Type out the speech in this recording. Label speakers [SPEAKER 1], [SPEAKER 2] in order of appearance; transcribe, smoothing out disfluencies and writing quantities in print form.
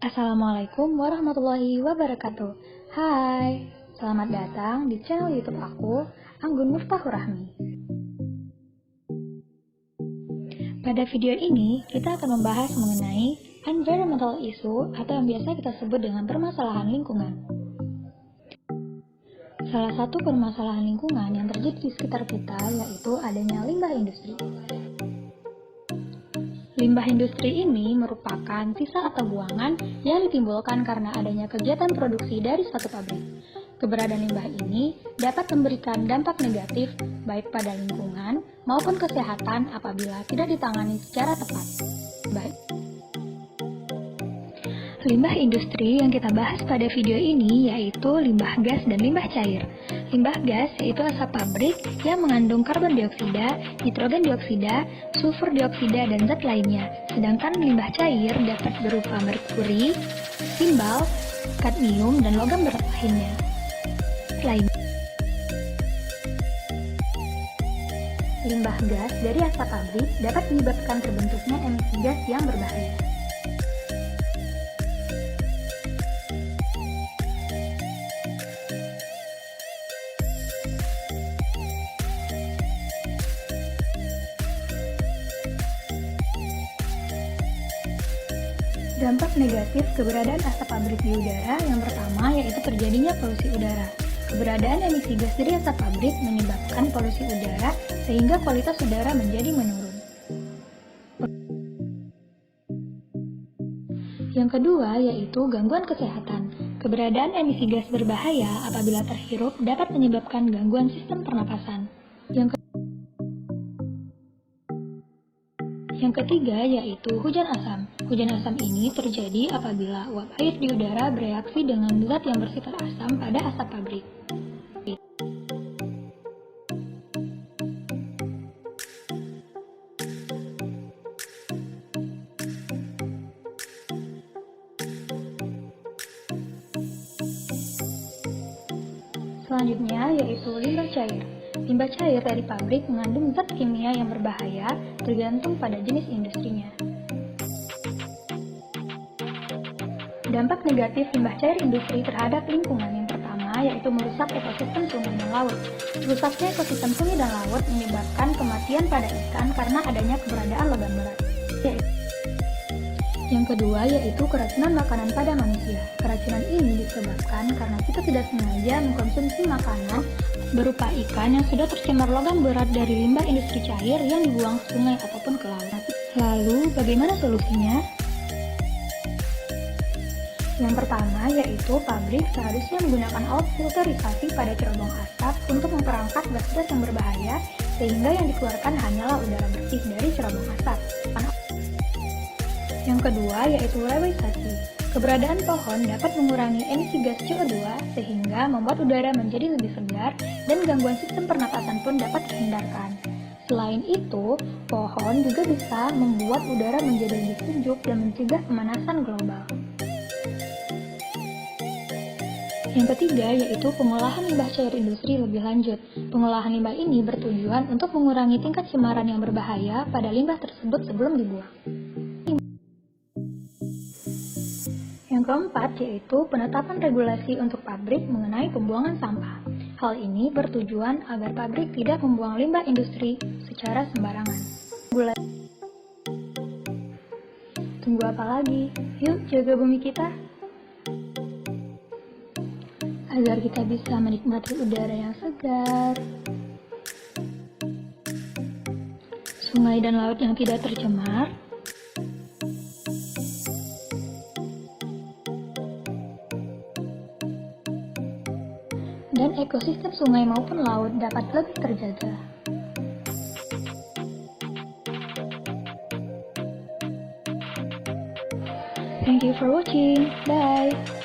[SPEAKER 1] Assalamualaikum warahmatullahi wabarakatuh. Hai, selamat datang di channel YouTube aku, Anggun Muftahur Rahmi. Pada video ini, kita akan membahas mengenai environmental issue atau yang biasa kita sebut dengan permasalahan lingkungan. Salah satu permasalahan lingkungan yang terjadi di sekitar kita yaitu adanya limbah industri. Limbah industri ini merupakan sisa atau buangan yang ditimbulkan karena adanya kegiatan produksi dari suatu pabrik. Keberadaan limbah ini dapat memberikan dampak negatif baik pada lingkungan maupun kesehatan apabila tidak ditangani secara tepat. Limbah industri yang kita bahas pada video ini yaitu limbah gas dan limbah cair. Limbah gas yaitu asap pabrik yang mengandung karbon dioksida, nitrogen dioksida, sulfur dioksida, dan zat lainnya. Sedangkan limbah cair dapat berupa merkuri, timbal, kadmium, dan logam berat lainnya. Limbah gas dari asap pabrik dapat menyebabkan terbentuknya emisi gas yang berbahaya. Dampak negatif keberadaan asap pabrik di udara yang pertama yaitu terjadinya polusi udara. Keberadaan emisi gas dari asap pabrik menyebabkan polusi udara sehingga kualitas udara menjadi menurun. Yang kedua yaitu gangguan kesehatan. Keberadaan emisi gas berbahaya apabila terhirup dapat menyebabkan gangguan sistem pernapasan. Yang ketiga yaitu hujan asam. Hujan asam ini terjadi apabila uap air di udara bereaksi dengan zat yang bersifat asam pada asap pabrik. Selanjutnya yaitu limbah cair. Limbah cair dari pabrik mengandung zat kimia yang berbahaya tergantung pada jenis industrinya. Dampak negatif limbah cair industri terhadap lingkungan yang pertama yaitu merusak ekosistem sungai dan laut. Rusaknya ekosistem sungai dan laut menyebabkan kematian pada ikan karena adanya keberadaan logam berat. Yang kedua yaitu keracunan makanan pada manusia. Keracunan ini disebabkan karena kita tidak sengaja mengkonsumsi makanan berupa ikan yang sudah tercemar logam berat dari limbah industri cair yang dibuang ke sungai ataupun ke laut. Lalu, bagaimana solusinya? Yang pertama yaitu pabrik seharusnya menggunakan alat filterisasi pada cerobong asap untuk memperangkat gas-gas yang berbahaya sehingga yang dikeluarkan hanyalah udara bersih dari cerobong asap. Yang kedua yaitu leweisasi. Keberadaan pohon dapat mengurangi emisi gas CO2 sehingga membuat udara menjadi lebih segar dan gangguan sistem pernapasan pun dapat dihindarkan. Selain itu, pohon juga bisa membuat udara menjadi lebih sejuk dan mencegah pemanasan global. Yang ketiga yaitu pengolahan limbah cair industri lebih lanjut. Pengolahan limbah ini bertujuan untuk mengurangi tingkat cemaran yang berbahaya pada limbah tersebut sebelum dibuang. Yang keempat yaitu penetapan regulasi untuk pabrik mengenai pembuangan sampah. Hal ini bertujuan agar pabrik tidak membuang limbah industri secara sembarangan. Tunggu apa lagi? Yuk jaga bumi kita agar kita bisa menikmati udara yang segar, sungai dan laut yang tidak tercemar, dan ekosistem sungai maupun laut dapat lebih terjaga. Thank you for watching. Bye.